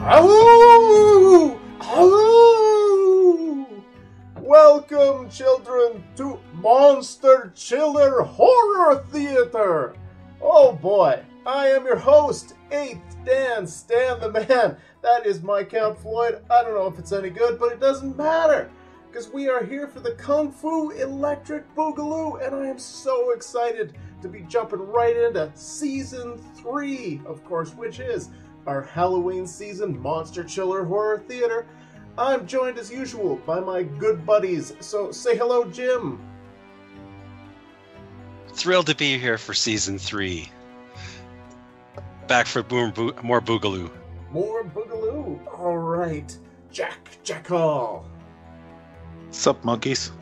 Hello! Hello! Welcome, children, to Monster Chiller Horror Theater! Oh boy, I am your host, 8th Dan, Stan the Man. That is my Count Floyd. I don't know if it's any good, but it doesn't matter, because we are here for the Kung Fu Electric Boogaloo, and I am so excited to be jumping right into Season 3, of course, which is our Halloween season Monster Chiller Horror Theater. I'm joined as usual by my good buddies, so say hello, Jim. Thrilled to be here for Season 3. Back for more Boogaloo. More Boogaloo. All right. Jack Hall. Sup, monkeys?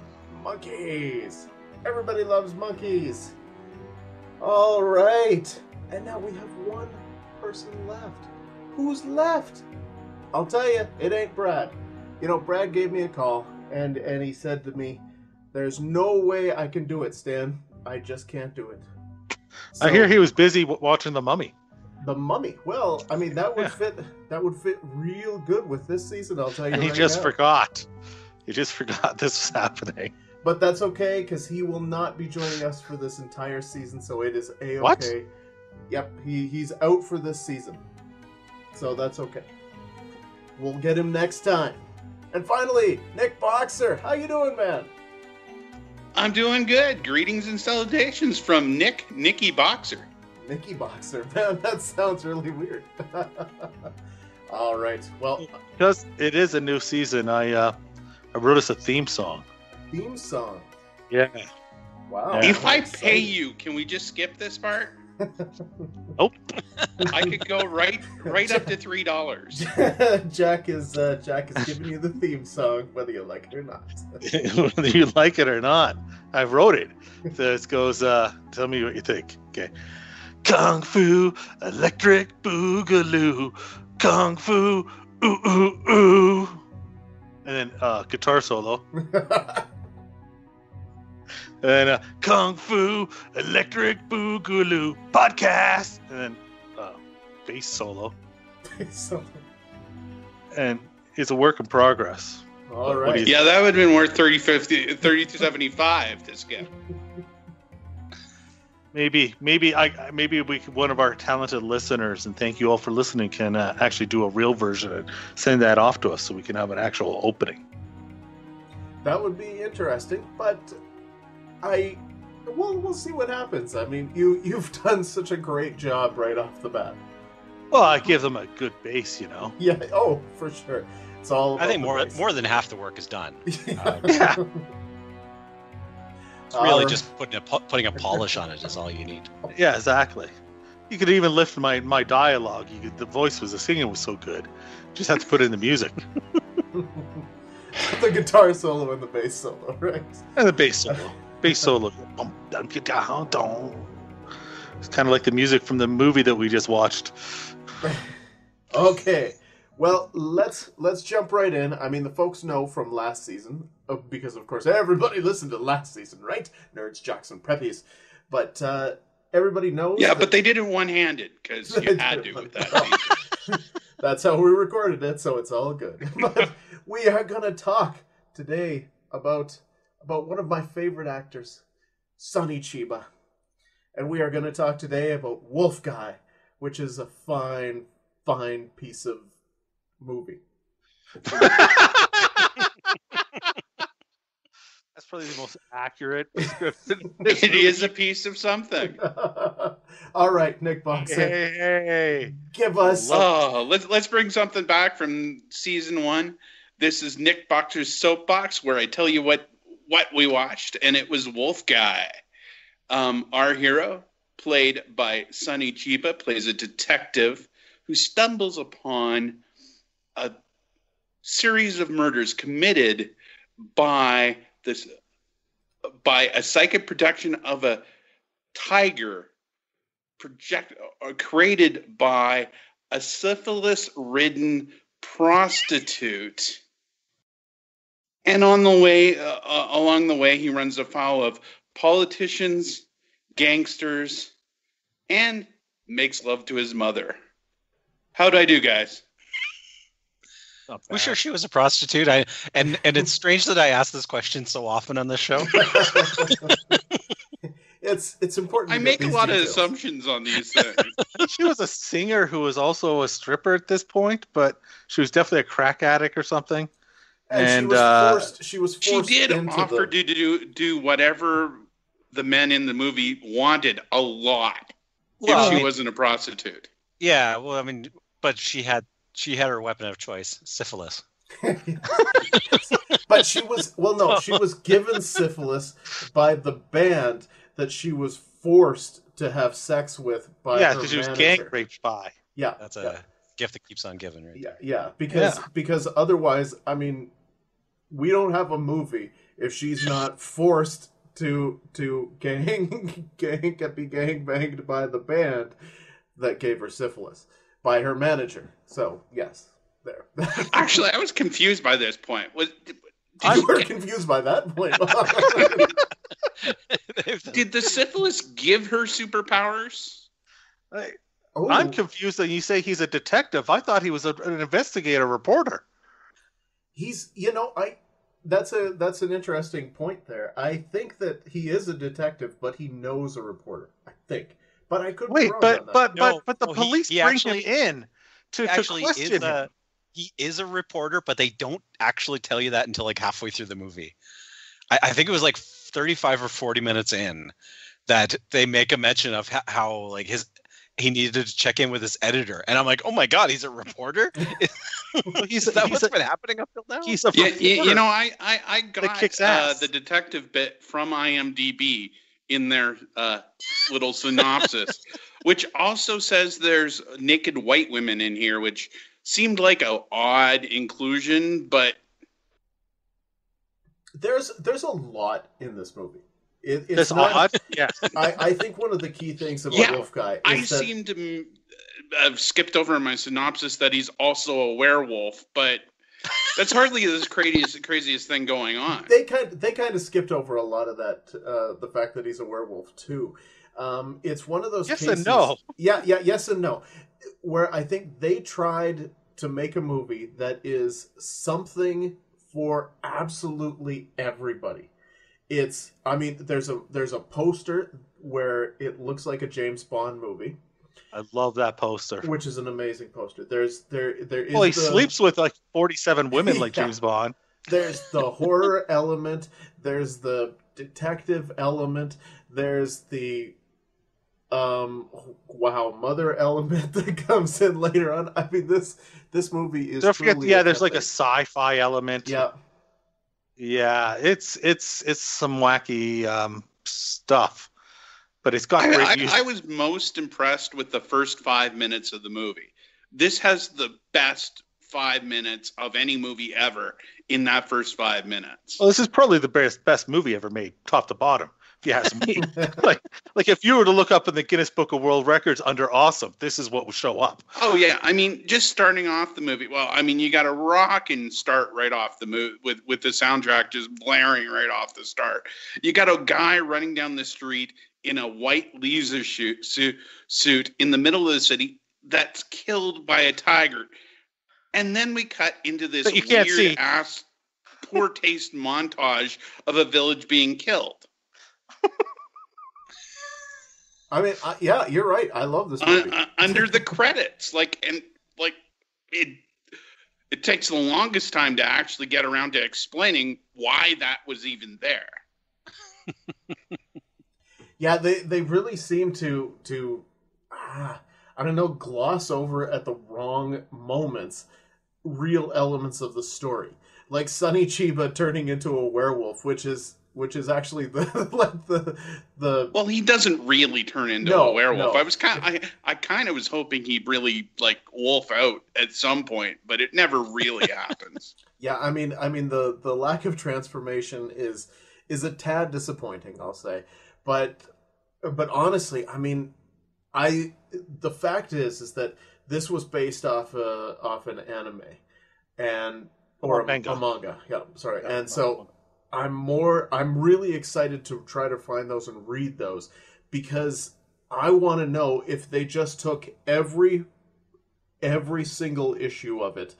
Monkeys. Everybody loves monkeys. All right. And now we have one person left. Who's left? I'll tell you, it ain't Brad. You know, Brad gave me a call, and he said to me, there's no way I can do it, Stan. I just can't do it. So, I hear he was busy watching The Mummy. The Mummy. Well, I mean, that would fit. That would fit real good with this season, I'll tell you. And he right just now. forgot. He just forgot this was happening. But that's okay, because he will not be joining us for this entire season, so it is A-okay. What? Yep, he's out for this season. So that's okay. We'll get him next time. And finally, Nick Boxer. How you doing, man? I'm doing good. Greetings and salutations from Nicky Boxer. Nicky Boxer. Man, that sounds really weird. All right. Well, Because it is a new season, I wrote us a theme song. theme song. Yeah. Wow. Yeah. If I Exciting. pay you, can we just skip this part? Nope. I could go right up to $3. Jack is giving you the theme song, whether you like it or not. Whether you like it or not. I wrote it. So it goes, tell me what you think. Okay. Kung Fu Electric Boogaloo. Kung Fu ooh ooh ooh. And then guitar solo. And Kung Fu Electric Boogaloo podcast. And then bass solo. So, And it's a work in progress. all What do right. you- Yeah, that would have been worth $32.75 to skip. Maybe one of our talented listeners, and thank you all for listening, can actually do a real version and send that off to us so we can have an actual opening. That would be interesting, but we'll see what happens. I mean, you've done such a great job right off the bat. Well, I give them a good base, you know. Yeah. Oh, for sure. It's all. I think about the more than half the work is done. base. Yeah. It's really just putting a polish on it is all you need. Yeah, exactly. You could even lift my dialogue. The voice was, the singing was so good. Just have to put in the music. The guitar solo and the bass solo, right? And the bass solo. Bass solo. It's kind of like the music from the movie that we just watched. Okay. Well, let's jump right in. I mean, the folks know from last season, because of course everybody listened to last season, right? Nerds, jocks, and preppies. But everybody knows. Yeah, that- but they did it one-handed because you had to with that. That's how we recorded it, so it's all good. But we are gonna talk today about one of my favorite actors, Sonny Chiba. And we are gonna talk today about Wolf Guy, which is a fine piece of movie. That's probably the most accurate description. It is a piece of something. All right, Nick Boxer, Hey. give us. Oh, let's bring something back from season 1. This is Nick Boxer's soapbox, where I tell you what we watched, and it was Wolf Guy. Our hero, played by Sonny Chiba, plays a detective who stumbles upon a series of murders committed by a psychic production of a tiger created by a syphilis-ridden prostitute. And along the way, he runs afoul of politicians, gangsters, and makes love to his mother. How'd I do, guys? Not We sure bad. she was a prostitute? And it's strange that I ask this question so often on this show. It's important. I to get make a these lot of details. assumptions on these things. I think she was a singer who was also a stripper at this point, but she was definitely a crack addict or something. And she And was forced. She was She forced did into offer the. to do whatever the men in the movie wanted a lot Well, if I she mean, wasn't a prostitute. yeah, well, I mean, but she had her weapon of choice, syphilis. But she was she was given syphilis by the band that she was forced to have sex with by her because she was manager. gang raped by. Yeah, That's a gift that keeps on giving, right? yeah. Because otherwise, I mean, we don't have a movie if she's not forced to be gang banged by the band that gave her syphilis by her manager. So yes, there. Actually, I was confused by this point. You were confused by that point. Did the syphilis give her superpowers? I'm confused that you say he's a detective. I thought he was an investigator reporter. He's, that's an interesting point there. I think that he is a detective, but he knows a reporter. I think, but I could be wrong on that. But the police bring him in to question him. He is a reporter, but they don't actually tell you that until like halfway through the movie. I think it was like 35 or 40 minutes in that they make a mention of how like he needed to check in with his editor, and I'm like, oh my god, he's a reporter. Is that what's been happening up till now? He's a reporter. I got the detective bit from IMDb in their little synopsis, which also says there's naked white women in here, which seemed like an odd inclusion, but there's a lot in this movie. It's not odd. Yes. I think one of the key things about Wolf Guy is that seem to have skipped over in my synopsis that he's also a werewolf, but that's hardly the craziest thing going on. They kind of skipped over a lot of that. The fact that he's a werewolf too. It's one of those yes cases. And no. Yeah, yes and no. Where I think they tried to make a movie that is something for absolutely everybody. There's a poster where it looks like a James Bond movie. I love that poster. Which is an amazing poster. There is. Well, he sleeps with like 47 women like James Bond. There's the horror element. There's the detective element. There's the mother element that comes in later on. I mean, this movie is. Don't forget, there's like a sci-fi element. Yeah. Yeah, it's some wacky stuff, but it's got great music. I was most impressed with the first 5 minutes of the movie. This has the best 5 minutes of any movie ever in that first 5 minutes. Well, this is probably the best movie ever made, top to bottom, if you ask me. like if you were to look up in the Guinness Book of World Records under awesome, this is what would show up. Oh yeah, I mean, just starting off the movie. Well, I mean, you got a rockin' start right off the movie with the soundtrack just blaring right off the start. You got a guy running down the street in a white leisure suit in the middle of the city that's killed by a tiger, and then we cut into this weird ass poor taste montage of a village being killed. I mean, yeah, you're right. I love this movie. Under the credits, it takes the longest time to actually get around to explaining why that was even there. Yeah, they really seem to I don't know, gloss over at the wrong moments real elements of the story, like Sonny Chiba turning into a werewolf, which is actually the Well, he doesn't really turn into a werewolf. No. I kind of was hoping he'd really wolf out at some point, but it never really happens. Yeah, I mean the lack of transformation is a tad disappointing, I'll say. But honestly, I mean, the fact is that this was based off an anime or a manga. Yeah, sorry. Yeah, and so I'm really excited to try to find those and read those, because I want to know if they just took every single issue of it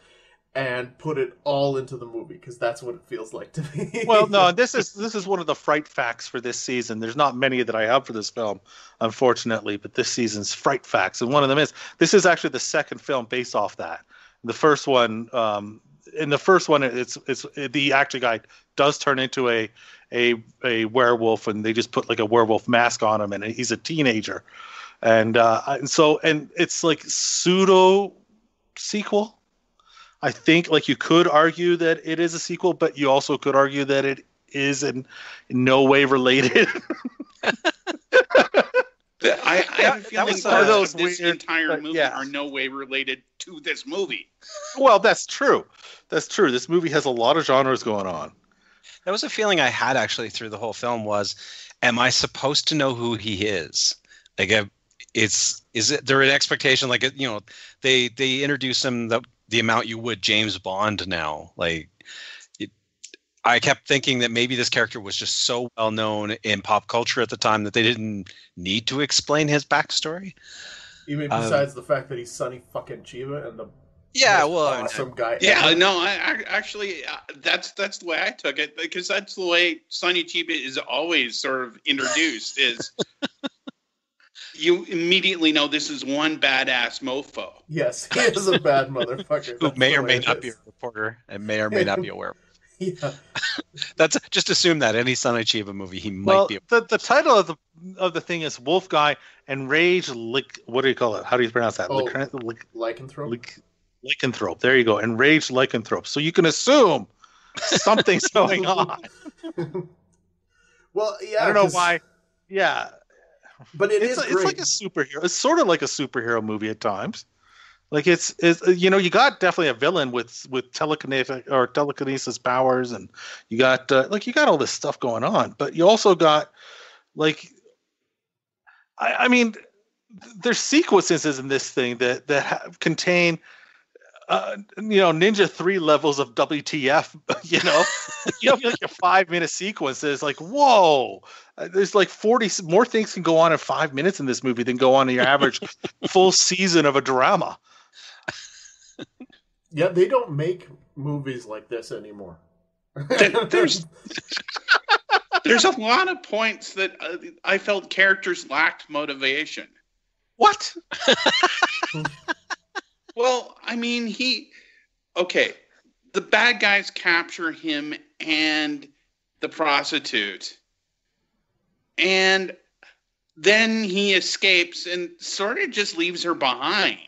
and put it all into the movie, because that's what it feels like to me. Well, no, this is one of the fright facts for this season. There's not many that I have for this film, unfortunately, but this season's fright facts, and one of them is this is actually the second film based off that. The first one, it's the actor guy does turn into a werewolf, and they just put like a werewolf mask on him, and he's a teenager, and it's like pseudo sequel. I think, like, you could argue that it is a sequel, but you also could argue that it is in no way related. I have a feeling those this weird, entire movie are no way related to this movie. Well, that's true. That's true. This movie has a lot of genres going on. That was a feeling I had actually through the whole film was, am I supposed to know who he is? Like, is it there an expectation? Like, you know, they introduce him the amount you would James Bond now. Like, I kept thinking that maybe this character was just so well known in pop culture at the time that they didn't need to explain his backstory. You mean besides the fact that he's Sonny fucking Chiba and the awesome guy? Yeah, ever? no, I actually that's the way I took it, because that's the way Sonny Chiba is always sort of introduced. Is you immediately know this is one badass mofo. Yes, he is a bad motherfucker. Who may or may not be a reporter and may or may not be a werewolf. Yeah. That's just assume that any Sonny Chiba movie he might be. The title of the thing is Wolf Guy and Rage what do you call it? How do you pronounce that? Lycanthrope. Lycanthrope. There you go. Enraged Lycanthrope. So you can assume something's going on. Well, yeah. I don't know why. Yeah. But it's like a superhero. It's sort of like a superhero movie at times. Like it's you know, you got definitely a villain with telekinesis powers, and you got all this stuff going on, but you also got like, I mean, there's sequences in this thing that contain Ninja 3 levels of WTF. You know, you have like a 5-minute sequence that's like, whoa. There's like 40 more things can go on in 5 minutes in this movie than go on in your average full season of a drama. Yeah, they don't make movies like this anymore. There's a lot of points that I felt characters lacked motivation. What? Well, I mean, the bad guys capture him and the prostitute, and then he escapes and sort of just leaves her behind.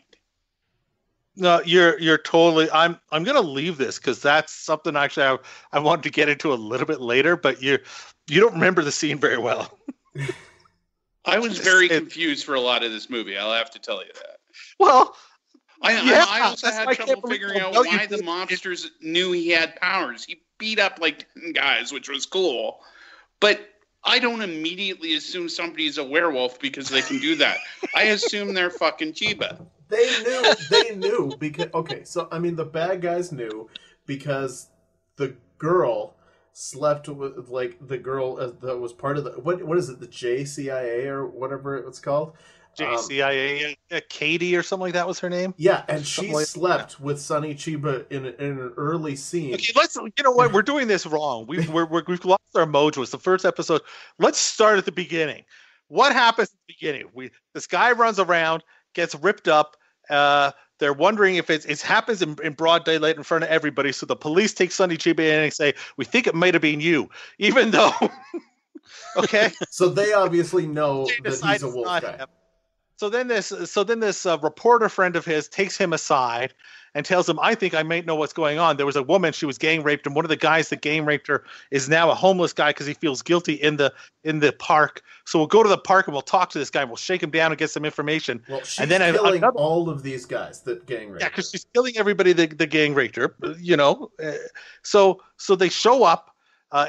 No, you're totally. I'm gonna leave this because that's something actually I wanted to get into a little bit later, but you don't remember the scene very well. I was very confused for a lot of this movie. I'll have to tell you that. Well, I also had trouble figuring out why the mobsters knew he had powers. He beat up like 10 guys, which was cool, but I don't immediately assume somebody's a werewolf because they can do that. I assume they're fucking Chiba. They knew because so I mean the bad guys knew because the girl slept with like the girl that was part of the what is it, the JCIA or whatever it's called? JCIA, Katie or something like that was her name. Yeah, and she slept with Sonny Chiba in an early scene. Okay, you know what? We're doing this wrong. We've lost our mojo. It's the first episode. Let's start at the beginning. What happens at the beginning? This guy runs around, gets ripped up. They're wondering if it happens in broad daylight in front of everybody. So the police take Sonny Chiba in and say, "We think it might have been you," even though. Okay. So they obviously know that he's a wolf guy. Him. So then this reporter friend of his takes him aside and tells him, "I think I might know what's going on. There was a woman, she was gang raped, and one of the guys that gang raped her is now a homeless guy because he feels guilty in the park. So we'll go to the park and we'll talk to this guy. And we'll shake him down and get some information." Well, she's and then killing all of these guys that gang raped. Yeah, because she's killing everybody that the gang raped her. You know, so they show up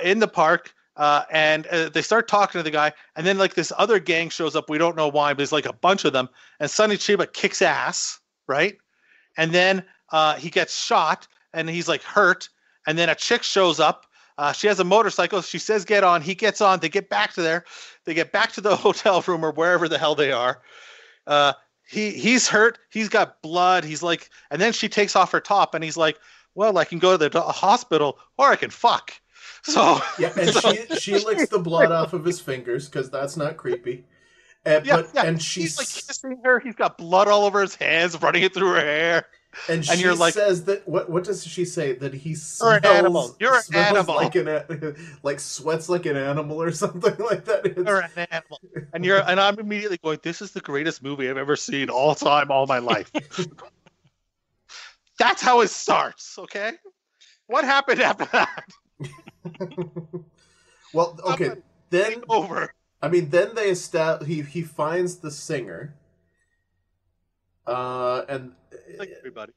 in the park. And they start talking to the guy, and then like this other gang shows up. We don't know why, but there's like a bunch of them. And Sonny Chiba kicks ass, right? And then he gets shot, and he's like hurt. And then a chick shows up. She has a motorcycle. She says, "Get on." He gets on. They get back to there. They get back to the hotel room or wherever the hell they are. He's hurt. He's got blood. He's like, and then she takes off her top, and he's like, well, I can go to the hospital or I can fuck. So Yeah, and she licks the blood off of his fingers because that's not creepy. And he's like kissing her. He's got blood all over his hands, running it through her hair. And she you're like, says that what does she say? That he You're an animal. You're an animal. Like sweats like an animal or something like that. You're an animal. And I'm immediately going, this is the greatest movie I've ever seen all my life. That's how it starts, okay? What happened after that? Well, okay, then over. I mean, then they he finds the singer, and like everybody,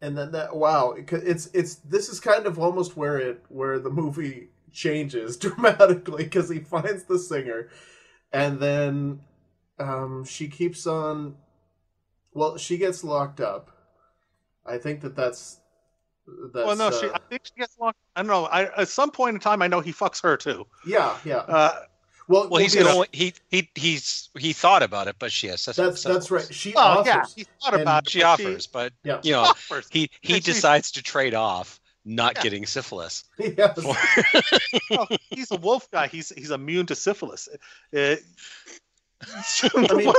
and then this is kind of almost where the movie changes dramatically because he finds the singer, and then she keeps on. Well, she gets locked up. I think that's. Well, no, I think she gets locked. I don't know. At some point in time, I know he fucks her too. Yeah. Well, he thought about it, but she has. That's right. She offers. Yeah, he thought about it. She offers, but he decides to trade off not getting syphilis. Yes. He's a wolf guy. He's immune to syphilis. What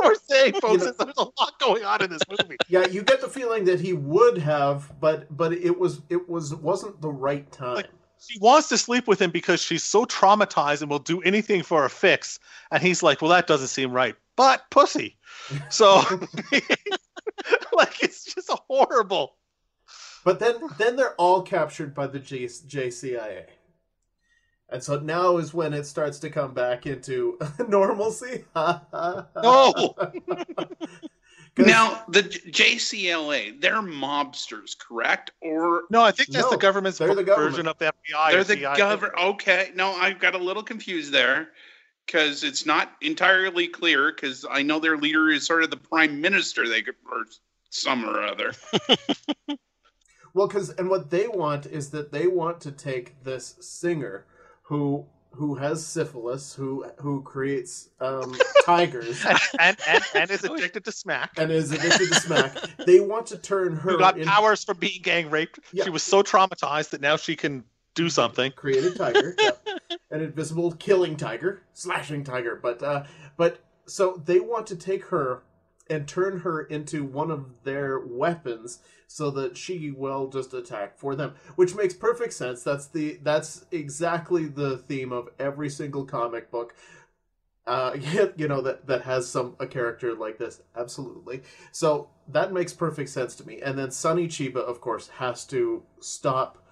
we're saying, folks, is there's a lot going on in this movie. Yeah, you get the feeling that he would have, but it wasn't the right time. Like, she wants to sleep with him because she's so traumatized and will do anything for a fix. And he's like, well, that doesn't seem right. But pussy. So, like, it's just a horrible. But then they're all captured by the JCIA. And so now is when it starts to come back into normalcy. No! Now, the JCLA, they're mobsters, correct? Or no, I think that's the government's version of the FBI. They're the government. Okay. No, I've got a little confused there because it's not entirely clear because I know their leader is sort of the prime minister or some or other. Well, and what they want is that they want to take this singer who has syphilis, who creates tigers, and is addicted to smack. They want to turn her. Who got powers from being gang raped. Yeah. She was so traumatized that now she can do something. Create a tiger, an invisible killing tiger, slashing tiger. But so they want to take her and turn her into one of their weapons so that she will just attack for them, which makes perfect sense. That's exactly the theme of every single comic book, that has a character like this. Absolutely. So that makes perfect sense to me. And then Sonny Chiba, of course, has to stop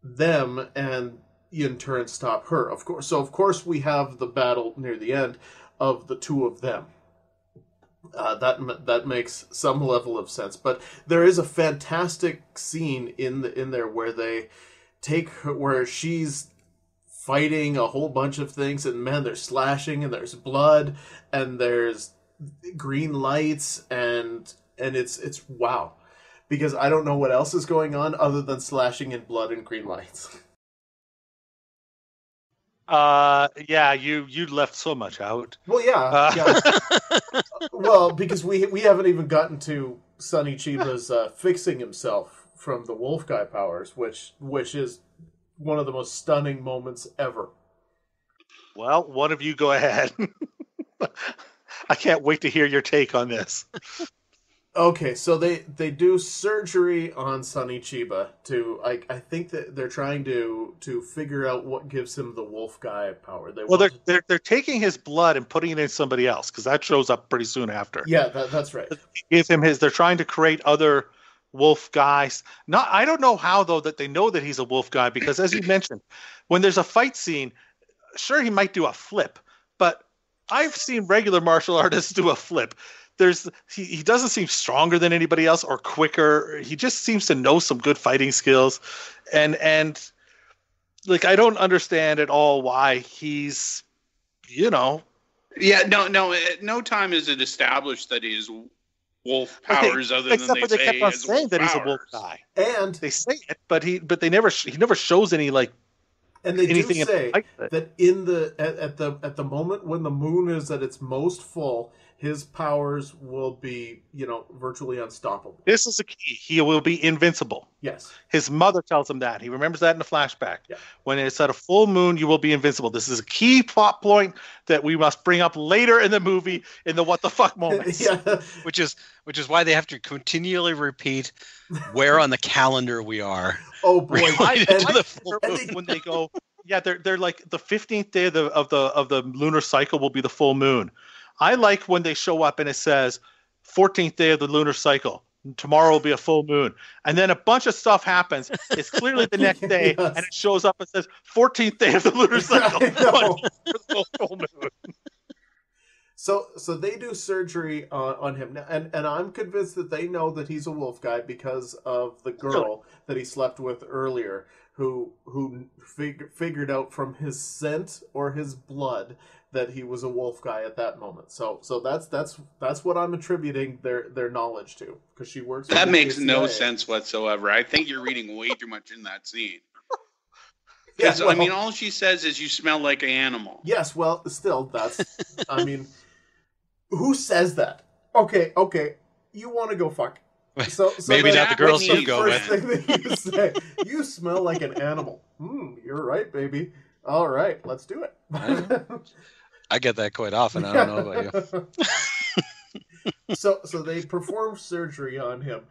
them and in turn stop her, of course. So, of course, we have the battle near the end of the two of them. That makes some level of sense, but there is a fantastic scene in there where they take her, where she's fighting a whole bunch of things, and man, there's slashing and there's blood and there's green lights and it's wow, because I don't know what else is going on other than slashing and blood and green lights. Yeah, you left so much out. Well, yeah. Well, because we haven't even gotten to Sonny Chiba's fixing himself from the wolf guy powers, which is one of the most stunning moments ever. Well, one of you go ahead. I can't wait to hear your take on this. Okay, so they do surgery on Sonny Chiba I think that they're trying to figure out what gives him the wolf guy power. They're taking his blood and putting it in somebody else because that shows up pretty soon after. Yeah, that's right. Give him his. They're trying to create other wolf guys. I don't know how though that they know that he's a wolf guy because as you mentioned, when there's a fight scene, sure he might do a flip, but I've seen regular martial artists do a flip. He doesn't seem stronger than anybody else or quicker. He just seems to know some good fighting skills, and like I don't understand at all why he's, Yeah, no. At no time is it established that he has wolf powers other than they kept on saying that he's a wolf guy, and they say it, but he never shows any like. And they do say that at the moment when the moon is at its most full, his powers will be, virtually unstoppable. This is a key. He will be invincible. Yes. His mother tells him that. He remembers that in the flashback. Yeah. When it's at a full moon, you will be invincible. This is a key plot point that we must bring up later in the movie in the what the fuck moments. Yeah. Which is why they have to continually repeat where on the calendar we are. Oh boy! Related to the full moon. When they go, yeah, they're like the 15th day of the lunar cycle will be the full moon. I like when they show up and it says 14th day of the lunar cycle. Tomorrow will be a full moon. And then a bunch of stuff happens. It's clearly the next day, yes. And it shows up and says 14th day of the lunar cycle. Full moon. So they do surgery on him. And I'm convinced that they know that he's a wolf guy because of the girl that he slept with earlier, who figured out from his scent or his blood that he was a wolf guy at that moment. So that's what I'm attributing their knowledge to, because she works. That makes no sense whatsoever. I think you're reading way too much in that scene. Because I mean, all she says is you smell like an animal. Yes, well, still, that's. I mean, who says that? Okay, you want to go fuck. So maybe not the girls you go with. First thing that you say, you smell like an animal. You're right, baby. All right, let's do it. I get that quite often. I don't know about you. So they perform surgery on him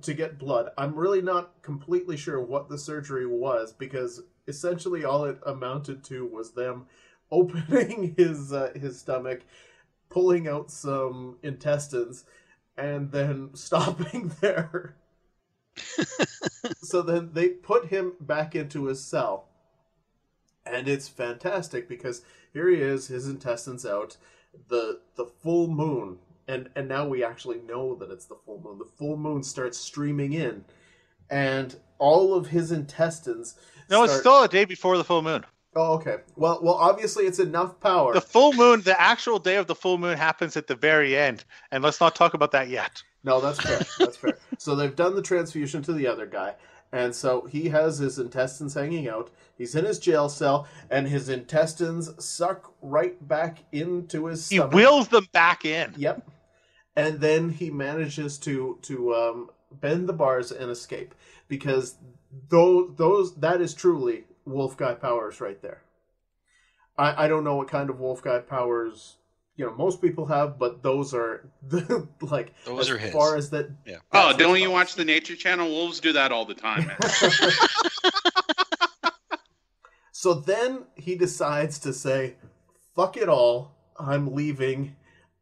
to get blood. I'm really not completely sure what the surgery was, because essentially all it amounted to was them opening his stomach, pulling out some intestines, and then stopping there. So then they put him back into his cell. And it's fantastic because here he is, his intestines out, the full moon, and now we actually know that it's the full moon. The full moon starts streaming in, and all of his intestines. No, it's still a day before the full moon. Oh, okay. Well, obviously it's enough power. The full moon, the actual day of the full moon happens at the very end, and let's not talk about that yet. No, that's fair. That's fair. So they've done the transfusion to the other guy. And so he has his intestines hanging out. He's in his jail cell, and his intestines suck right back into his stomach. He wills them back in. Yep. And then he manages to bend the bars and escape, because that is truly wolf guy powers right there. I don't know what kind of wolf guy powers most people have, but those are like those are his. As far as that. Yeah. Oh, don't you watch the Nature Channel? Wolves do that all the time, man. So then he decides to say, "Fuck it all. I'm leaving.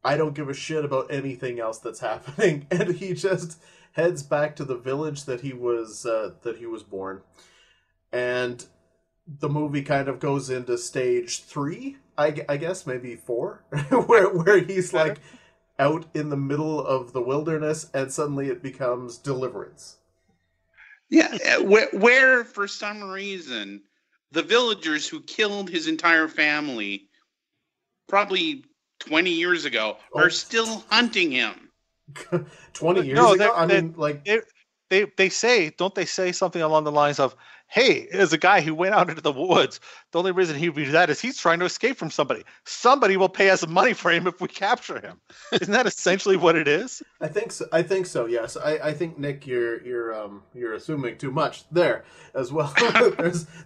I don't give a shit about anything else that's happening," and he just heads back to the village that he was born, and the movie kind of goes into stage 3. I guess maybe 4, where he's like out in the middle of the wilderness, and suddenly it becomes Deliverance. Yeah, where for some reason the villagers who killed his entire family probably 20 years ago are still hunting him. 20 years ago? I mean, like they say, don't they say something along the lines of, hey, there's a guy who went out into the woods. The only reason he would do that is he's trying to escape from somebody. Somebody will pay us money for him if we capture him. Isn't that essentially what it is? I think so. Yes. I think, Nick, you're assuming too much there as well.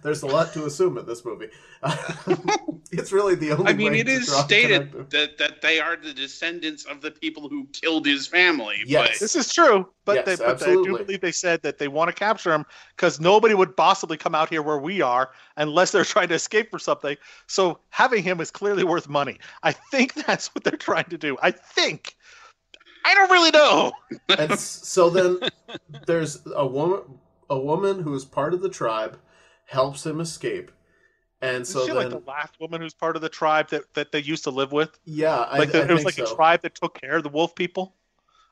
there's a lot to assume in this movie. It's really the only. I mean, it is stated that they are the descendants of the people who killed his family. Yes, but... this is true. But, yes, I do believe they said that they want to capture him because nobody would possibly come out here where we are unless they're trying to escape from something. So having him is clearly worth money. I think that's what they're trying to do. I think. I don't really know. And so then there's a woman who is part of the tribe, helps him escape. And so is she then, like the last woman who's part of the tribe that they used to live with? Yeah, it was like a tribe that took care of the wolf people,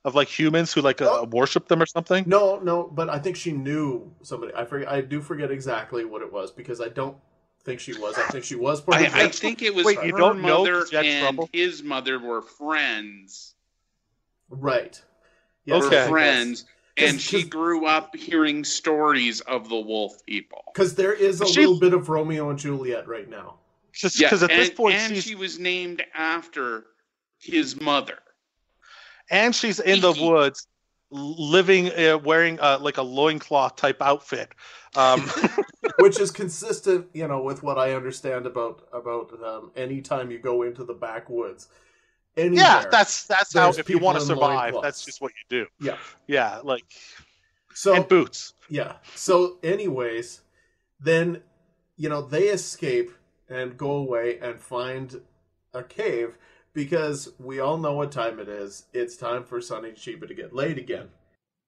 of like humans who worship them or something. No, but I think she knew somebody. I do forget exactly what it was, because I don't think she was. I think she was part of. I think it was. Wait, you don't know and his mother were friends. Right. Yes, okay. Friends. And she grew up hearing stories of the wolf people. Because there is a little bit of Romeo and Juliet right now. Because at this point, she was named after his mother. And she's in the woods, living, wearing like a loincloth type outfit. Which is consistent, with what I understand about any time you go into the backwoods. Anywhere, yeah, that's how, if you want to survive, that's just what you do. Yeah, like, so, and boots. Yeah. So anyways, then, they escape and go away and find a cave because we all know what time it is. It's time for Sonny Chiba to get laid again.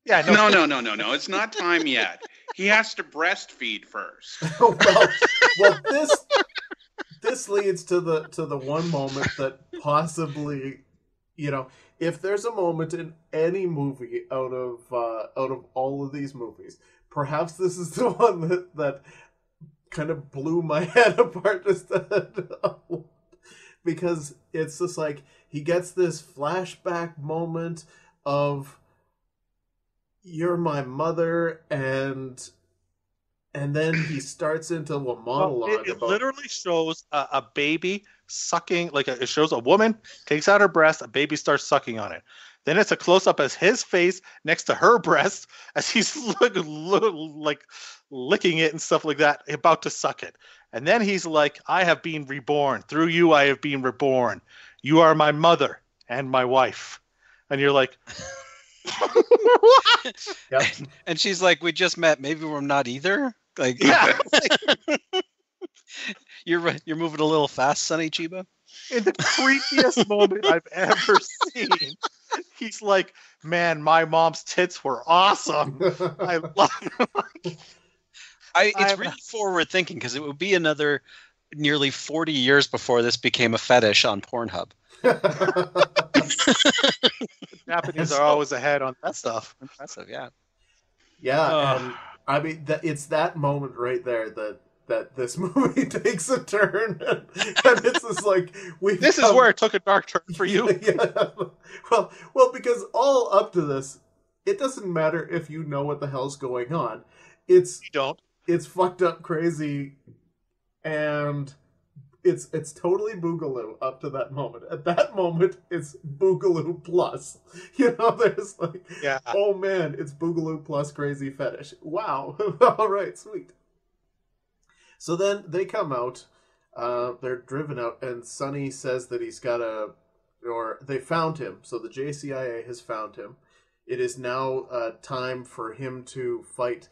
Yeah, no. It's not time yet. He has to breastfeed first. well, this leads to the one moment that possibly, if there's a moment in any movie out of all of these movies, perhaps this is the one that kind of blew my head apart just because it's just like he gets this flashback moment of "You're my mother," and then he starts into a monologue. It literally shows a baby sucking, like it shows a woman takes out her breast, a baby starts sucking on it. Then it's a close up as his face next to her breast as he's like licking it and stuff like that, about to suck it. And then he's like, "I have been reborn. Through you, I have been reborn. You are my mother and my wife." And you're like, Yep. And she's like, "We just met. Maybe we're not either." Like, yeah. You're moving a little fast, Sonny Chiba. In the creepiest moment I've ever seen, he's like, "Man, my mom's tits were awesome. I love them." It's really forward thinking because it would be another nearly 40 years before this became a fetish on Pornhub. Japanese are always ahead on that stuff. Impressive, yeah. Yeah, and I mean, it's that moment right there that this movie takes a turn, and it's just like this is where it took a dark turn for you. Yeah. Well, because all up to this, it doesn't matter if you know what the hell's going on. You don't. It's fucked up crazy, and it's totally Boogaloo up to that moment. At that moment, it's Boogaloo plus. There's like, yeah. Oh man, it's Boogaloo plus crazy fetish. Wow. All right, sweet. So then they come out, they're driven out, and Sonny says that they found him. So the JCIA has found him. It is now time for him to fight.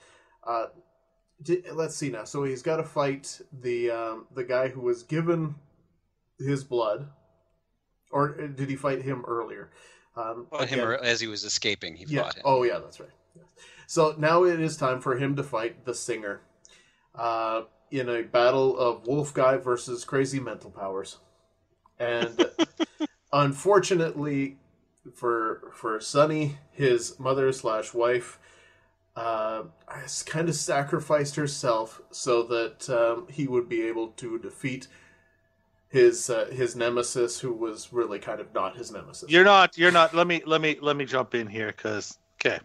Let's see now. So he's got to fight the guy who was given his blood, or did he fight him earlier? As he was escaping, he fought him. Oh yeah, that's right. So now it is time for him to fight the singer, in a battle of Wolf Guy versus Crazy Mental Powers, and unfortunately for Sonny, his mother/wife. Has kind of sacrificed herself so that he would be able to defeat his nemesis, who was really kind of not his nemesis. You're not. Let me jump in here, because okay.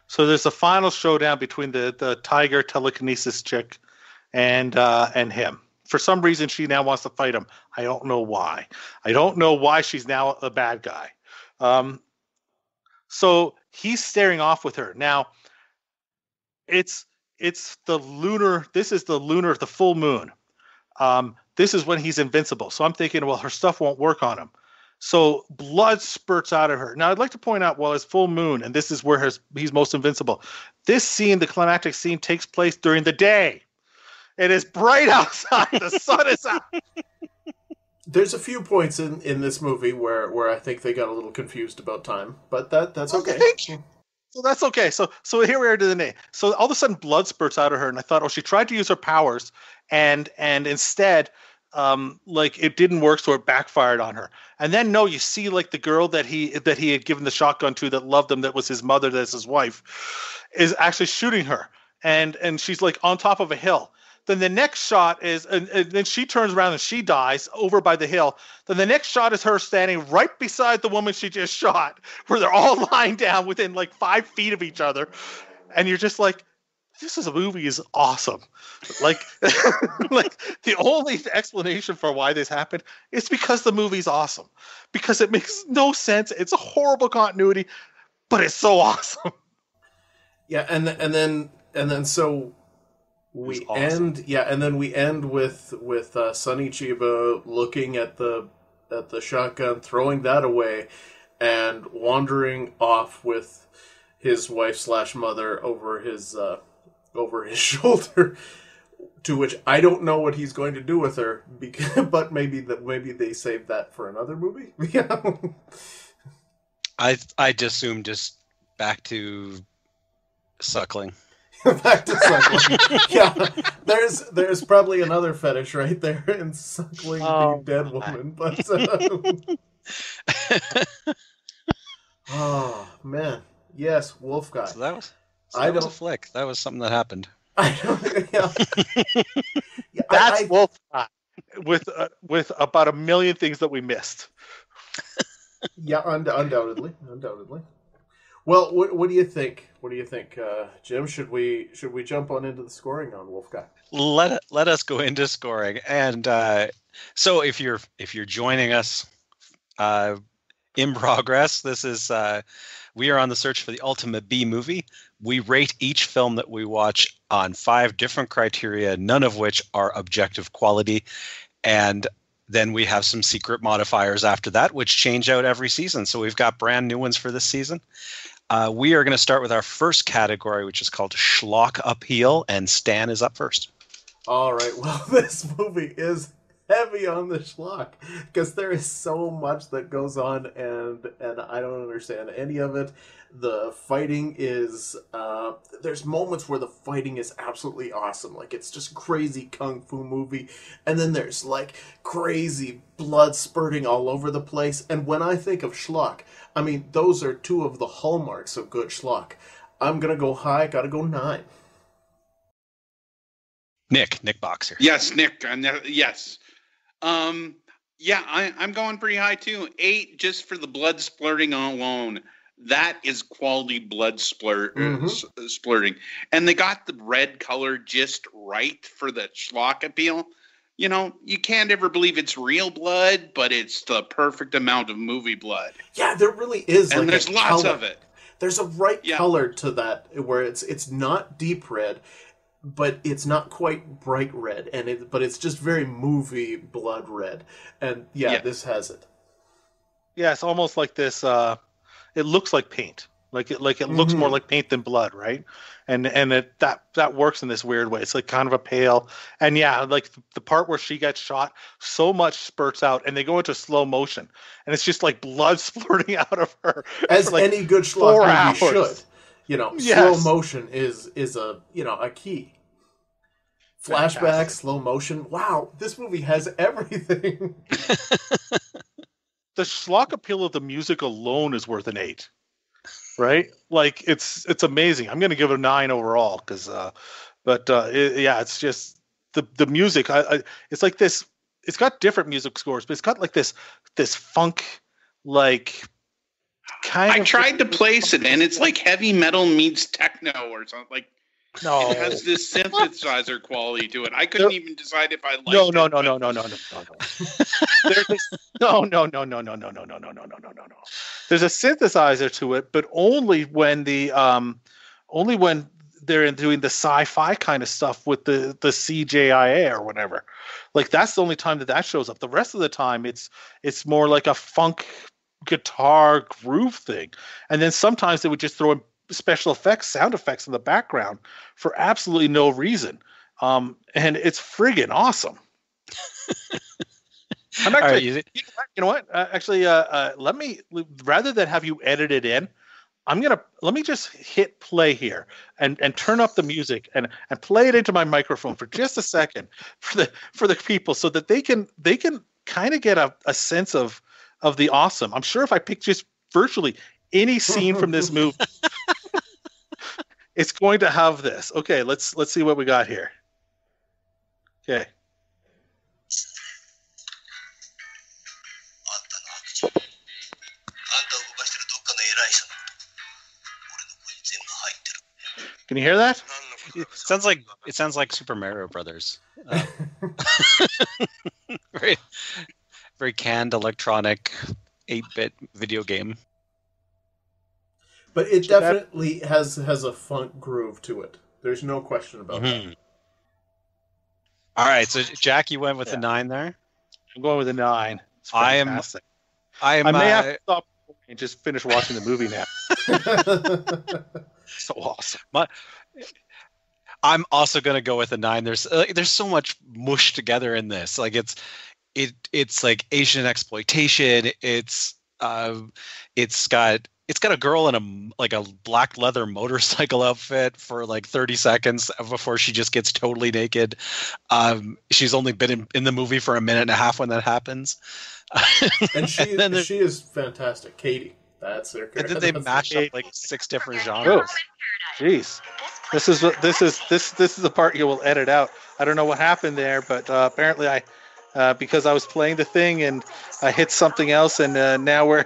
So there's a final showdown between the tiger telekinesis chick and him. For some reason, she now wants to fight him. I don't know why. I don't know why she's now a bad guy. So he's staring off with her now. It's the lunar. This is the full moon. This is when he's invincible. So I'm thinking, well, her stuff won't work on him. So blood spurts out of her. Now I'd like to point out, well, it's full moon, and this is where he's most invincible. This scene, the climactic scene, takes place during the day. It is bright outside. The sun is out. There's a few points in this movie where I think they got a little confused about time, but that's okay. So that's okay. So here we are to the day. So all of a sudden blood spurts out of her, and I thought, she tried to use her powers, and instead, it didn't work, so it backfired on her. And then you see like the girl that he had given the shotgun to, that loved him, that was his mother, that's his wife, is actually shooting her, and she's like on top of a hill. Then the next shot is, and then she turns around and she dies over by the hill. Then the next shot is her standing right beside the woman she just shot, where they're all lying down within like 5 feet of each other. And you're just like, this is a movie is awesome. Like, like the only explanation for why this happened is because the movie's awesome. Because it makes no sense. It's a horrible continuity, but it's so awesome. Yeah, and then so we end. Yeah, and then we end with Sonny Chiba looking at the shotgun, throwing that away, and wandering off with his wife / mother over his shoulder. To which I don't know what he's going to do with her, but maybe they saved that for another movie. Yeah. I'd assume just back to suckling. Back to suckling. Yeah, there's probably another fetish right there in suckling the dead woman. But oh man, yes, Wolf Guy. So that was a flick. That was something that happened. I don't. Yeah. Yeah, That's Wolf Guy with about a million things that we missed. Yeah, undoubtedly. Well, what do you think? What do you think, Jim? Should we jump on into the scoring on Wolf Guy? Let us go into scoring. And so if you're joining us in progress, this is we are on the search for the ultimate B movie. We rate each film that we watch on 5 different criteria, none of which are objective quality, and then we have some secret modifiers after that, which change out every season. So we've got brand new ones for this season. We are going to start with our first category, which is called Schlock Appeal, and Stan is up first. All right. Well, this movie is heavy on the schlock because there is so much that goes on, and I don't understand any of it. The fighting is there's moments where the fighting is absolutely awesome, like it's just crazy kung fu movie, and then there's like crazy blood spurting all over the place. And when I think of schlock, I mean, those are 2 of the hallmarks of good schlock. I'm gonna go high, gotta go 9. Nick Boxer. Yes, Nick. Yes. Yeah, I'm going pretty high too. 8 just for the blood splurting alone. That is quality blood splurting. And they got the red color just right for the schlock appeal. You know, you can't ever believe it's real blood, but it's the perfect amount of movie blood. Yeah, there really is. And there's lots of it. There's a right color to that where it's not deep red, but it's not quite bright red, but it's just very movie blood red. And this has it. Yeah, it's almost like this. It looks like paint. Like it looks more like paint than blood, right? And that works in this weird way. It's like kind of a pale, and like the part where she gets shot, so much spurts out, and they go into slow motion, and it's just like blood splurting out of her. As like any good schlock movie should. You know, slow motion is a key. Flashback, fantastic. Slow motion. Wow, this movie has everything. The schlock appeal of the music alone is worth an 8, right? Like it's amazing. I'm going to give it a 9 overall because, it's just the music. It's like this. It's got different music scores, but it's got like this funk, like kind. I tried to place it, and it's like heavy metal meets techno or something. Like no, it has this synthesizer quality to it. I couldn't even decide if I liked it. No. There's a synthesizer to it, but only when they're doing the sci-fi kind of stuff with the CJIA or whatever. Like that's the only time that shows up. The rest of the time, it's more like a funk guitar groove thing, and then sometimes they would just throw in special effects, sound effects in the background for absolutely no reason. And it's friggin' awesome. I'm actually, you know what? Let me, rather than have you edit it in, let me just hit play here and turn up the music and play it into my microphone for just a second for the people so that they can kind of get a sense of the awesome. I'm sure if I pick just virtually any scene from this movie, it's going to have this. Okay, let's see what we got here. Okay. Can you hear that? it sounds like Super Mario Brothers. Very very canned electronic 8-bit video game. But it definitely has a funk groove to it. There's no question about that. All right, so Jack, you went with a 9 there. I'm going with a 9. It's fantastic. I may have to stop and just finish watching the movie now. So awesome. I'm also going to go with a 9. There's so much mush together in this. Like it's like Asian exploitation. It's got a girl in a black leather motorcycle outfit for like 30 seconds before she just gets totally naked. She's only been in the movie for a minute and a half when that happens. And she is fantastic. Katie. That's their character. And then they mash up like 6 different genres. Jeez. This is the part you will edit out. I don't know what happened there, but apparently because I was playing the thing and I hit something else, and now we're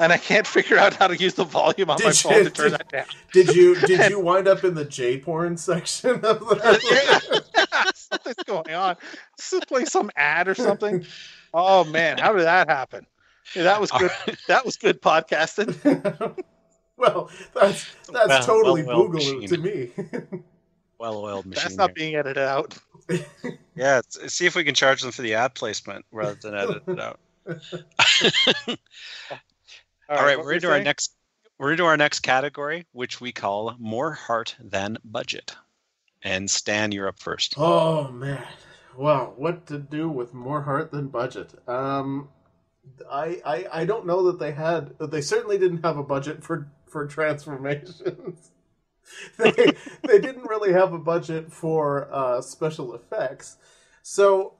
and I can't figure out how to use the volume on my phone to turn that down. Did you wind up in the J porn section of the? Something's going on. This is playing some ad or something. Oh man, how did that happen? Yeah, that was good. That was good podcasting. Well, that's totally Boogaloo to me. Well-oiled machine. That's not being edited out. Yeah, see if we can charge them for the ad placement rather than edit it out. All right, we're into our next category, which we call More Heart Than Budget. And Stan, you're up first. Oh man, wow, what to do with More Heart Than Budget? I don't know that they certainly didn't have a budget for transformations. They didn't really have a budget for special effects, so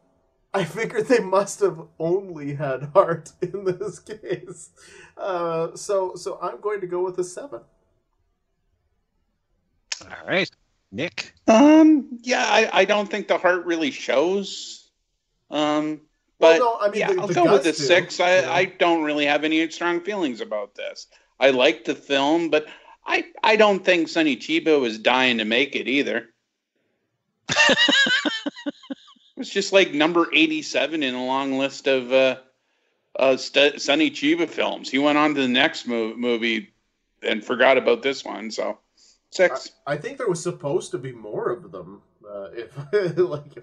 I figured they must have only had heart in this case. So I'm going to go with a 7. All right, Nick. Yeah, I don't think the heart really shows. But no, I mean, yeah, I'll go with the 6. I don't really have any strong feelings about this. I like the film, but I don't think Sonny Chiba was dying to make it either. It was just like number 87 in a long list of Sonny Chiba films. He went on to the next movie and forgot about this one. So 6. I think there was supposed to be more of them. If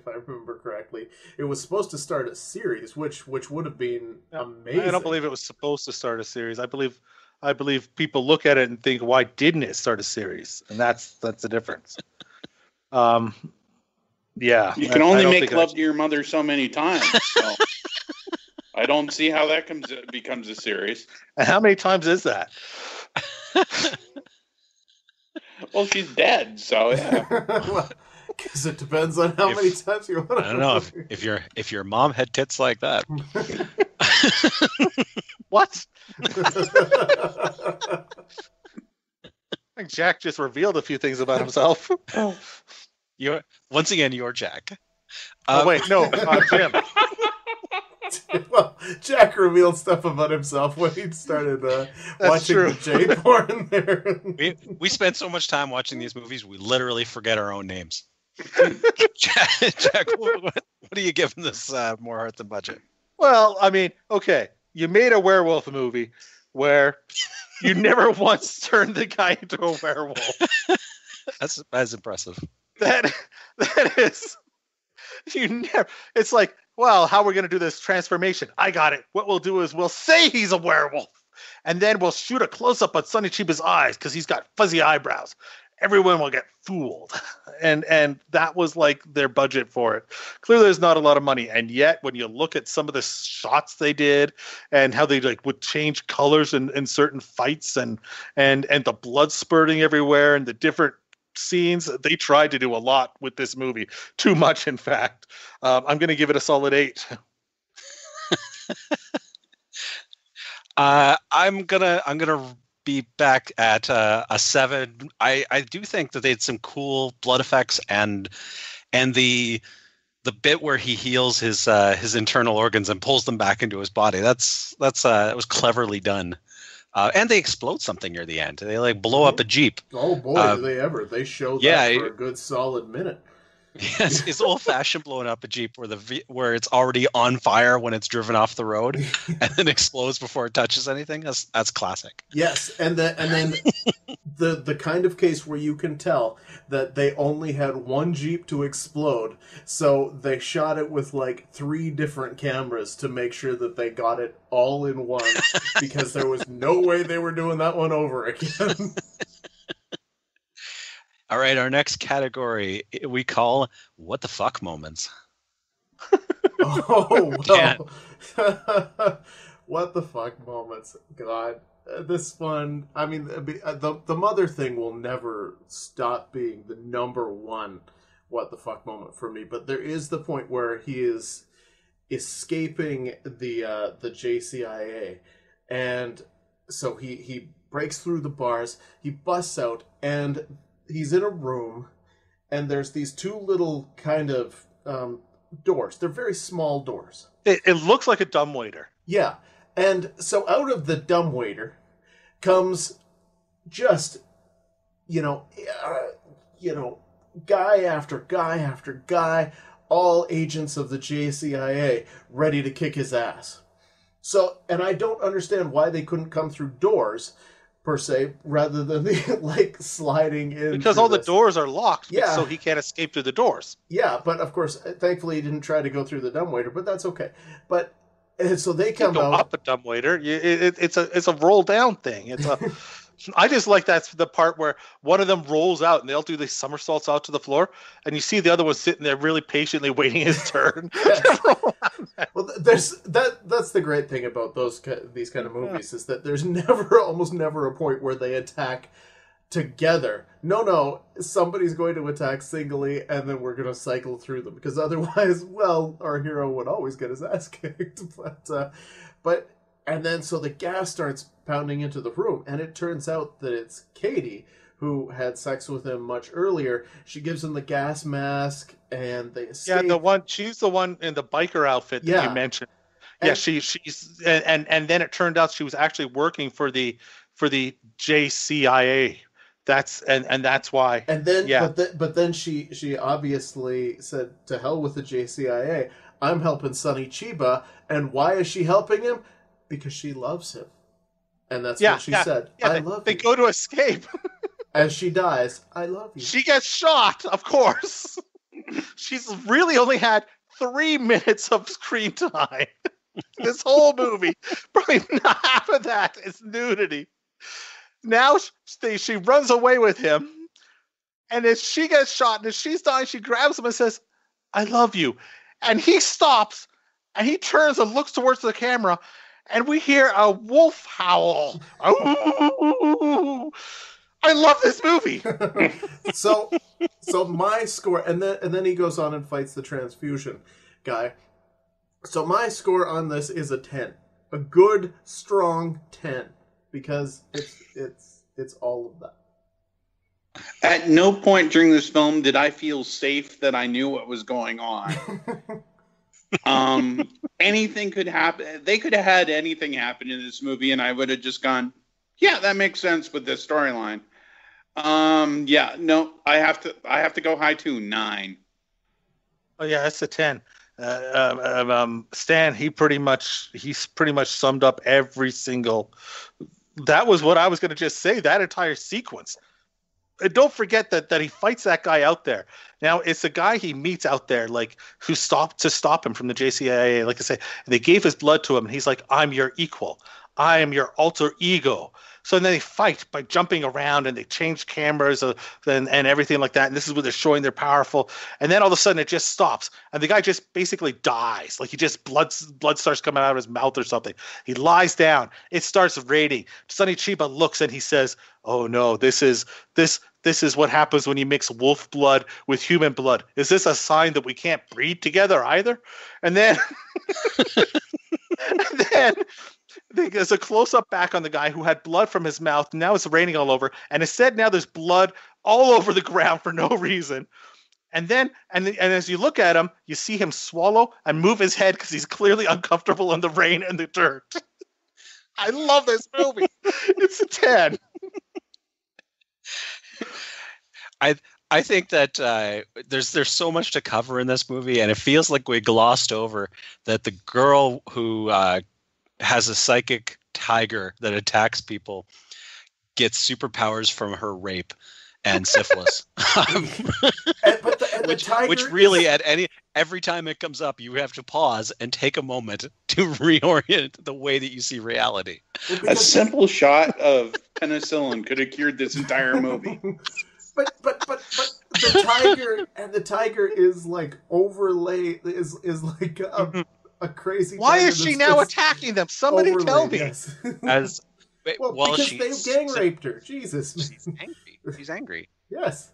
I remember correctly, it was supposed to start a series, which would have been amazing. I don't believe it was supposed to start a series. I believe people look at it and think, why didn't it start a series? And that's the difference. Yeah, you can only make love to your mother so many times. So I don't see how that becomes a series. And how many times is that? Well, she's dead, so yeah. Well, because it depends on how many times you want to. I don't know if your mom had tits like that. What? I think Jack just revealed a few things about himself. Once again, you're Jack. Wait, no, Jim. Well, Jack revealed stuff about himself when he started watching the J porn there. We spend so much time watching these movies, we literally forget our own names. Jack, what are you giving this More Heart Than Budget? Well, I mean, okay, you made a werewolf movie where you never once turned the guy into a werewolf. That's impressive. That is, you never. It's like, well, how are we going to do this transformation? I got it. What we'll do is we'll say he's a werewolf, and then we'll shoot a close up on Sonny Chiba's eyes because he's got fuzzy eyebrows. Everyone will get fooled, and that was like their budget for it. Clearly, there's not a lot of money, and yet when you look at some of the shots they did and how they like would change colors in certain fights and the blood spurting everywhere and the different scenes, they tried to do a lot with this movie. Too much, in fact. I'm going to give it a solid 8. I'm gonna be back at a 7. I do think that they had some cool blood effects and the bit where he heals his internal organs and pulls them back into his body. That was cleverly done. And they explode something near the end. They like blow up a Jeep. Oh boy, do they ever. They show that for a good solid minute. Yes, it's old-fashioned blowing up a Jeep where it's already on fire when it's driven off the road and then explodes before it touches anything. That's classic. Yes, and then the kind of case where you can tell that they only had one Jeep to explode, so they shot it with like 3 different cameras to make sure that they got it all in one, because there was no way they were doing that one over again. All right, our next category we call "What the fuck" moments. Oh, well. What the fuck moments. God. This one, I mean, the mother thing will never stop being the number one what the fuck moment for me, but there is the point where he is escaping the JCIA, and so he breaks through the bars, he busts out, and he's in a room, and there's these 2 little kind of doors. They're very small doors. It looks like a dumbwaiter. Yeah. And so out of the dumbwaiter comes just, guy after guy after guy, all agents of the JCIA ready to kick his ass. So, and I don't understand why they couldn't come through doors, per se, rather than like sliding in. Because all the doors are locked, yeah. So he can't escape through the doors. Yeah, but of course, thankfully he didn't try to go through the dumbwaiter, but that's okay. But and so they come out up a dumbwaiter. It's a roll down thing. It's a. I just like that's the part where one of them rolls out and they'll do these somersaults out to the floor, and you see the other one sitting there really patiently waiting his turn. Well, that's the great thing about these kind of movies is that there's almost never a point where they attack together. No, somebody's going to attack singly, and then we're going to cycle through them, because otherwise, well, our hero would always get his ass kicked. And then so the gas starts pounding into the room, and it turns out that it's Katie who had sex with him much earlier. She gives him the gas mask, and they escape. Yeah, she's the one in the biker outfit that you mentioned. Yeah, she's and then it turned out she was actually working for the JCIA. That's why. And then, but then she obviously said, "To hell with the JCIA. I'm helping Sonny Chiba." And why is she helping him? Because she loves him. And that's what she said. Yeah, I love you. They go to escape. As she dies, I love you. She gets shot, of course. She's really only had 3 minutes of screen time. This whole movie, probably half of that is nudity. Now she runs away with him, and as she gets shot, and as she's dying, she grabs him and says, "I love you." And he stops, and he turns and looks towards the camera, and we hear a wolf howl. Ooh. I love this movie. So my score, and then he goes on and fights the transfusion guy. So my score on this is a 10, a good, strong 10, because it's all of that. At no point during this film did I feel safe that I knew what was going on. Anything could happen. They could have had anything happen in this movie, and I would have just gone, yeah, that makes sense with this storyline. I have to go high too. 9. Oh yeah, that's a 10. Stan, he's pretty much summed up every single. That was what I was going to just say. That entire sequence. And don't forget that he fights that guy out there. Now it's the guy he meets out there, like who stopped to stop him from the JCIA. Like I say, they gave his blood to him, and he's like, "I'm your equal. I am your alter ego." So then they fight by jumping around, and they change cameras and everything like that. And this is where they're showing they're powerful. And then all of a sudden it just stops, and the guy just basically dies. Like he just blood starts coming out of his mouth or something. He lies down. It starts raining. Sonny Chiba looks and he says, "Oh no, this is what happens when you mix wolf blood with human blood. Is this a sign that we can't breed together either?" And then there's a close-up back on the guy who had blood from his mouth. Now it's raining all over. And instead now there's blood all over the ground for no reason. And then, and as you look at him, you see him swallow and move his head because he's clearly uncomfortable in the rain and the dirt. I love this movie. It's a 10. I think that there's so much to cover in this movie, and it feels like we glossed over that the girl who has a psychic tiger that attacks people gets superpowers from her rape and syphilis. Which really, every time it comes up, you have to pause and take a moment to reorient the way that you see reality. A simple shot of penicillin could have cured this entire movie. But the tiger is like overlay is like a crazy. Why is she now attacking them? Somebody tell me. Yes. Because they gang raped her. Jesus, she's angry. She's angry. Yes.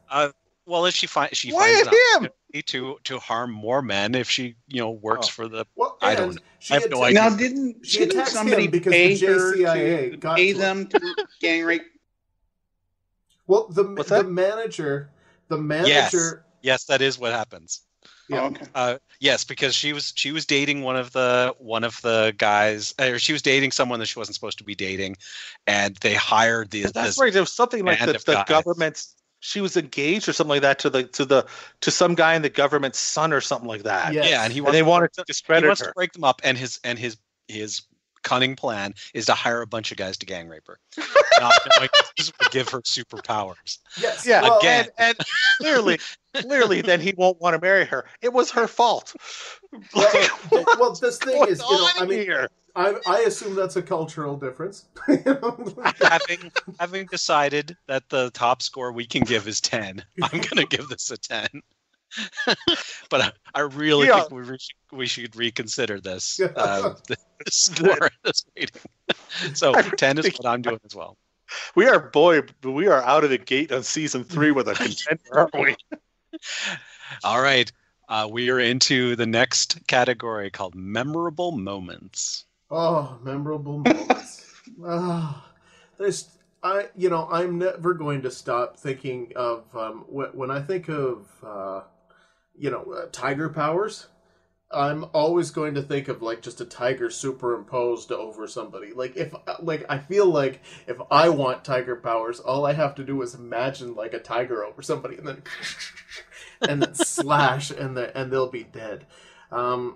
Well, if she finds him to harm more men if she works for the I don't know. I have no idea. Now didn't somebody because pay the JCIA her got pay them to gang rape? Well, the manager. Yes, that is what happens. Yeah. Oh, okay. Yes, because she was dating one of the guys, or she was dating someone that she wasn't supposed to be dating, and they hired That's right. There was something like the government's. She was engaged or something like that to some guy in the government's son or something like that. Yes. Yeah, and they wanted to discredit her. He wants to break them up, and his cunning plan is to hire a bunch of guys to gang rape her. Not knowing this would give her superpowers. Yes. Yeah. Well, again, and clearly, then he won't want to marry her. It was her fault. Well, this thing is, here? I assume that's a cultural difference. having decided that the top score we can give is 10, I'm going to give this a 10. But I really think we should reconsider this score, this rating. So 10 is what I'm doing as well. We are out of the gate on season 3 with a contender, aren't we? All right. We are into the next category called memorable moments. Oh, memorable moments. I'm never going to stop thinking of when I think of tiger powers. I'm always going to think of like just a tiger superimposed over somebody. I feel like if I want tiger powers, all I have to do is imagine like a tiger over somebody and then slash and they'll be dead. Blood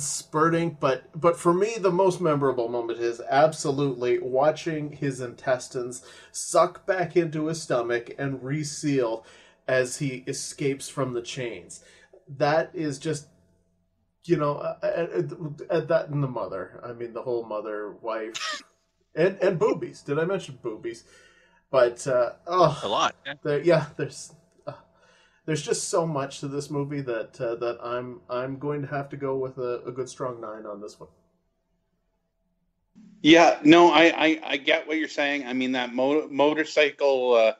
spurting, but for me the most memorable moment is absolutely watching his intestines suck back into his stomach and reseal as he escapes from the chains. That is just, that and the mother. I mean, the whole mother, wife, and boobies. Did I mention boobies? But a lot. Yeah. There's just so much to this movie that I'm going to have to go with a good strong 9 on this one. Yeah, no, I get what you're saying. I mean, that motorcycle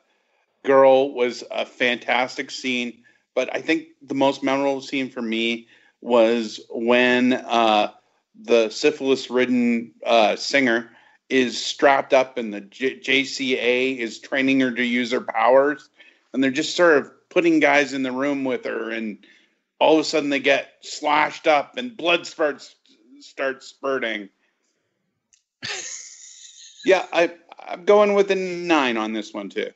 girl was a fantastic scene. But I think the most memorable scene for me was when the syphilis-ridden singer is strapped up and the JCA is training her to use her powers. And they're just sort of putting guys in the room with her. And all of a sudden they get slashed up and blood starts spurting. Yeah, I'm going with a 9 on this one, too.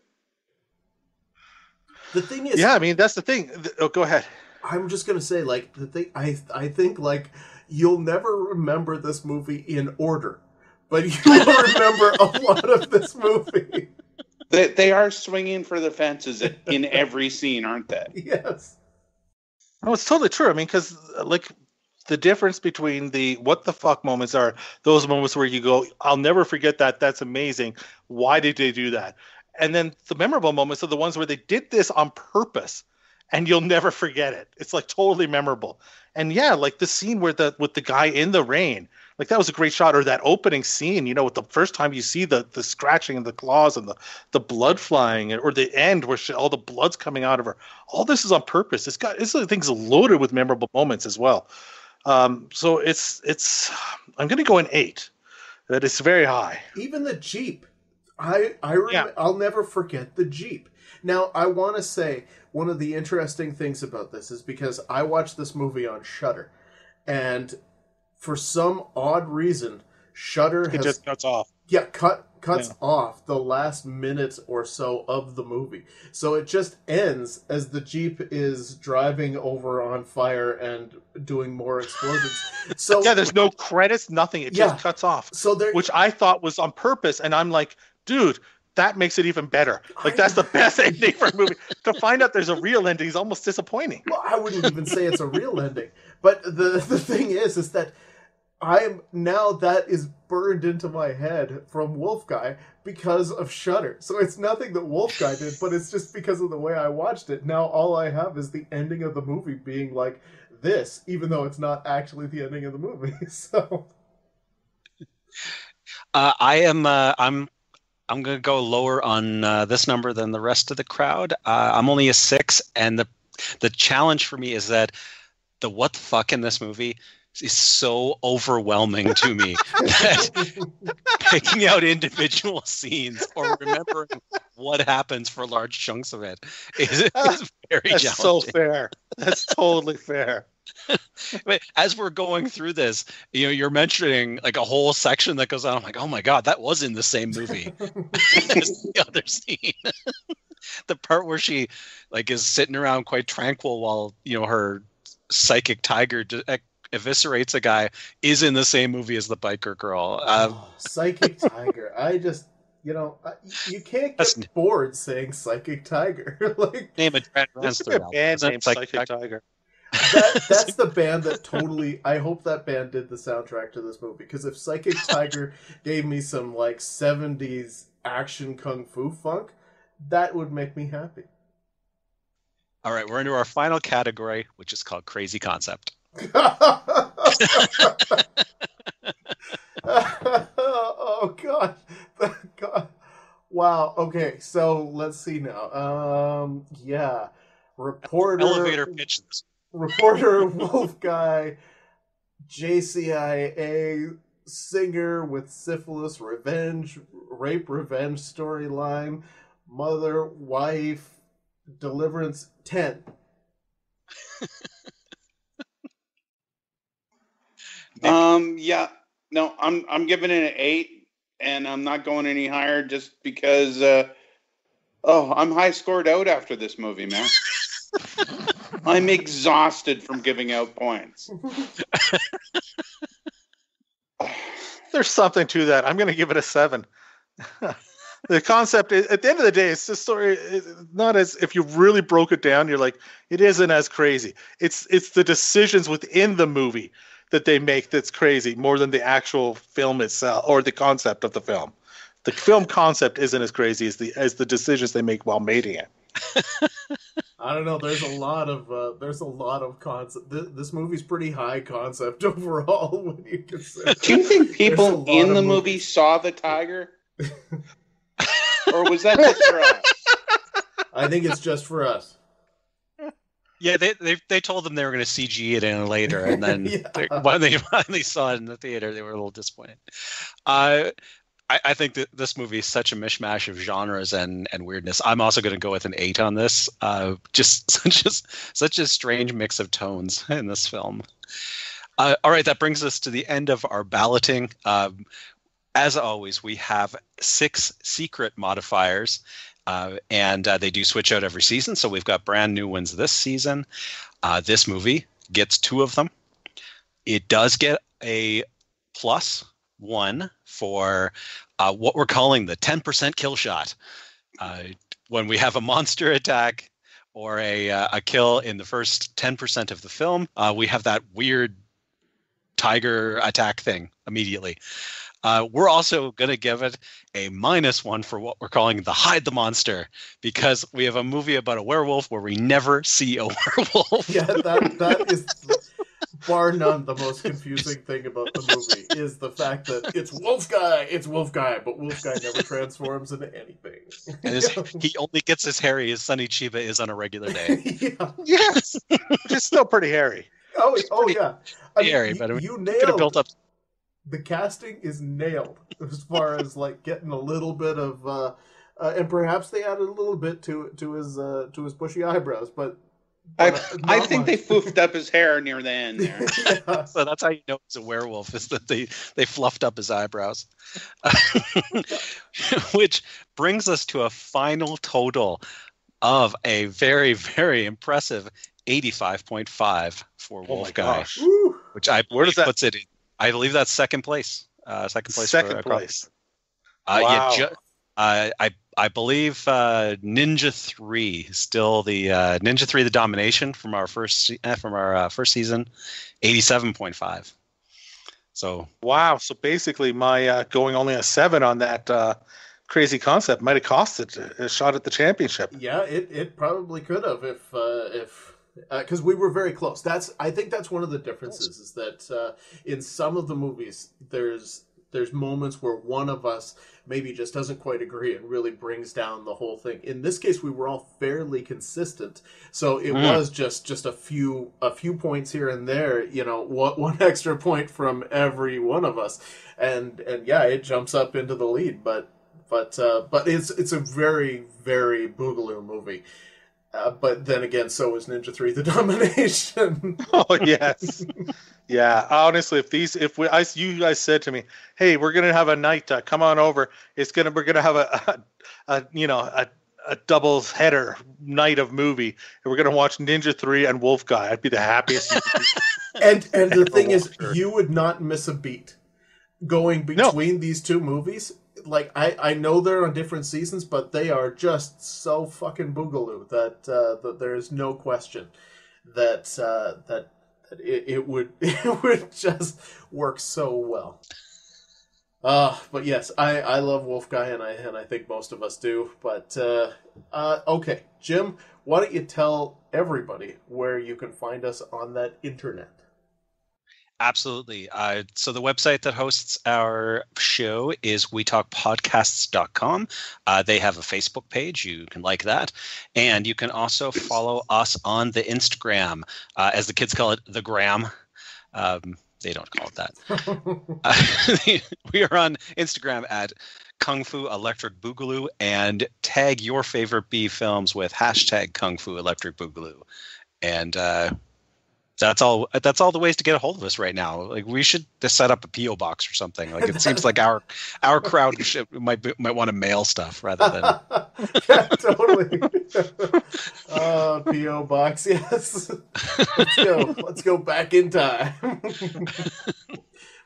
The thing is, yeah, I mean that's the thing. Oh, go ahead. I'm just gonna say, like, the thing. I think like you'll never remember this movie in order, but you'll remember a lot of this movie. They are swinging for the fences in every scene, aren't they? Yes. No, it's totally true. I mean, because like the difference between the what the fuck moments are those moments where you go, I'll never forget that. That's amazing. Why did they do that? And then the memorable moments are the ones where they did this on purpose and you'll never forget it. It's like totally memorable. And yeah, like the scene with the guy in the rain, like that was a great shot. Or that opening scene, with the first time you see the scratching and the claws and the blood flying, or the end where all the blood's coming out of her. All this is on purpose. This thing's loaded with memorable moments as well. So it's I'm going to go an 8. That is very high. Even the Jeep. I'll never forget the Jeep. Now, I want to say one of the interesting things about this is because I watched this movie on Shudder, and for some odd reason, Shudder It has just cuts off. cuts off the last minute or so of the movie. So it just ends as the Jeep is driving over on fire and doing more explosions. So Yeah, there's no credits, nothing. It just cuts off. So which I thought was on purpose, and I'm like, dude, that makes it even better. Like, that's the best ending for a movie. To find out there's a real ending is almost disappointing. Well, I wouldn't even say it's a real ending. But the thing is that that is burned into my head from Wolf Guy because of Shudder. So it's nothing that Wolf Guy did, but it's just because of the way I watched it. Now all I have is the ending of the movie being like this, even though it's not actually the ending of the movie. So I'm going to go lower on this number than the rest of the crowd. I'm only a 6, and the challenge for me is that the what the fuck in this movie is so overwhelming to me that picking out individual scenes or remembering what happens for large chunks of it is very That's challenging. so fair. That's totally fair. But as we're going through this, you're mentioning like a whole section that goes on. I'm like, oh my god, that was in the same movie as the other scene. The part where she like is sitting around quite tranquil while her psychic tiger eviscerates a guy is in the same movie as the biker girl. Psychic tiger. I just you can't get bored saying psychic tiger. Like, name a Trent Reznor band named Psychic Tiger. That's the band that totally. I hope that band did the soundtrack to this movie, because if Psychic Tiger gave me some like 70s action kung fu funk, that would make me happy. All right, we're into our final category, which is called Crazy Concept. Oh god. Wow. Okay, so let's see now. Reporter Elevator pitch this. Reporter, Wolf Guy, JCIA, singer with syphilis, rape revenge storyline, mother, wife, deliverance, 10. No, I'm giving it an 8, and I'm not going any higher just because I'm high scored out after this movie, man. I'm exhausted from giving out points. There's something to that. I'm going to give it a 7. The concept is, at the end of the day, it's the story. Not as, if you really broke it down, you're like, it isn't as crazy. It's the decisions within the movie that they make that's crazy more than the actual film itself or the concept of the film. The film concept isn't as crazy as the decisions they make while making it. I don't know. There's a lot of concept. This movie's pretty high concept overall. When you consider. Do you think people in the movie saw the tiger, or was that just for us? I think it's just for us. Yeah, they told them they were going to CG it in later, and then when they finally saw it in the theater, they were a little disappointed. I think that this movie is such a mishmash of genres and weirdness. I'm also going to go with an 8 on this. Just such a strange mix of tones in this film. All right, that brings us to the end of our balloting. As always, we have 6 secret modifiers, and they do switch out every season. So we've got brand new ones this season. This movie gets 2 of them. It does get a +1 for what we're calling the 10% kill shot. When we have a monster attack or a kill in the first 10% of the film, we have that weird tiger attack thing immediately. We're also going to give it a -1 for what we're calling the hide the monster, because we have a movie about a werewolf where we never see a werewolf. Yeah, that is, bar none, the most confusing thing about the movie is the fact that it's Wolf Guy, but Wolf Guy never transforms into anything. And he only gets as hairy as Sonny Chiba is on a regular day. Yeah. Yes, which is still pretty hairy. Oh yeah. Hairy, but you could have built nailed up. the casting is nailed as far as like getting a little bit of and perhaps they added a little bit to his bushy eyebrows, but I think they foofed up his hair near the end there. Yeah. So that's how you know he's a werewolf, is that they fluffed up his eyebrows. Which brings us to a final total of a very, very impressive 85.5 for Wolf Guy, gosh. Woo. which I Where does believe that- puts it in. I believe that's second place. Second place. Second place. Yeah, Wow. I believe Ninja 3 is still the Ninja 3 the Domination from our first season, 87.5. So Wow. So basically, my going only a 7 on that crazy concept might have cost it a shot at the championship. Yeah, it probably could have if because we were very close. I think that's one of the differences is that in some of the movies there's moments where one of us maybe just doesn't quite agree and really brings down the whole thing. In this case, we were all fairly consistent, so it was just a few points here and there. You know, one extra point from every one of us, and yeah, it jumps up into the lead. But it's a very, very Boogaloo movie. But then again, so is Ninja 3 the Domination. Oh yes, yeah. Honestly, you guys said to me, "Hey, we're gonna have a night. Come on over. We're gonna have a double header night of movie, and we're gonna watch Ninja 3 and Wolf Guy." I'd be the happiest. and the thing is, you would not miss a beat going between these two movies. Like I know they're on different seasons, but they are just so fucking Boogaloo that there is no question that it would just work so well. But yes, I love Wolf Guy, and I think most of us do. But okay, Jim, why don't you tell everybody where you can find us on that internet? absolutely. So the website that hosts our show is wetalkpodcasts.com. They have a Facebook page. You can like that. And you can also follow us on the Instagram, as the kids call it, the gram. They don't call it that. We are on Instagram at Kung Fu Electric Boogaloo, and tag your favorite B films with hashtag Kung Fu Electric Boogaloo. And that's all the ways to get a hold of us right now. Like, we should just set up a PO box or something. Like, it seems like our crowd might want to mail stuff rather than. Yeah, totally. PO box, yes. Let's go back in time.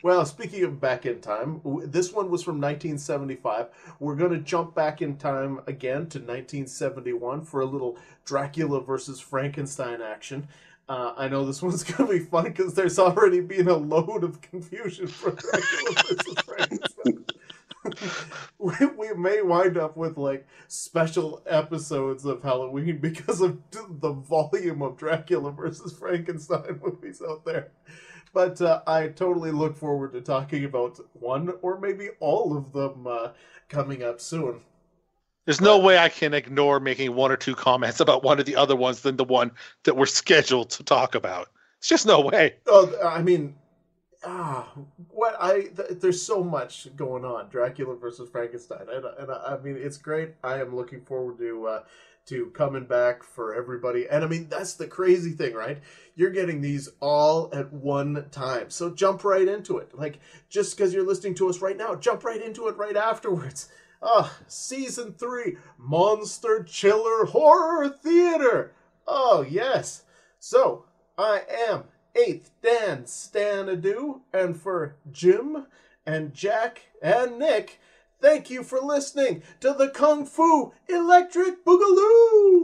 Well, speaking of back in time, this one was from 1975. We're going to jump back in time again to 1971 for a little Dracula versus Frankenstein action. I know this one's going to be fun because there's already been a load of confusion for Dracula versus Frankenstein. we may wind up with like special episodes of Halloween because of the volume of Dracula versus Frankenstein movies out there. But I totally look forward to talking about one or maybe all of them coming up soon. There's no way I can ignore making one or two comments about one of the other ones than the one that we're scheduled to talk about. It's just no way. Oh, I mean, there's so much going on. Dracula versus Frankenstein, and I mean, it's great. I am looking forward to coming back for everybody. And I mean, that's the crazy thing, right? You're getting these all at one time. So jump right into it. Like, just because you're listening to us right now, jump right into it right afterwards. Season 3, Monster Chiller Horror Theater. Oh, yes. So, I am 8th Dan Stanadu, and for Jim and Jack and Nick, thank you for listening to the Kung Fu Electric Boogaloo!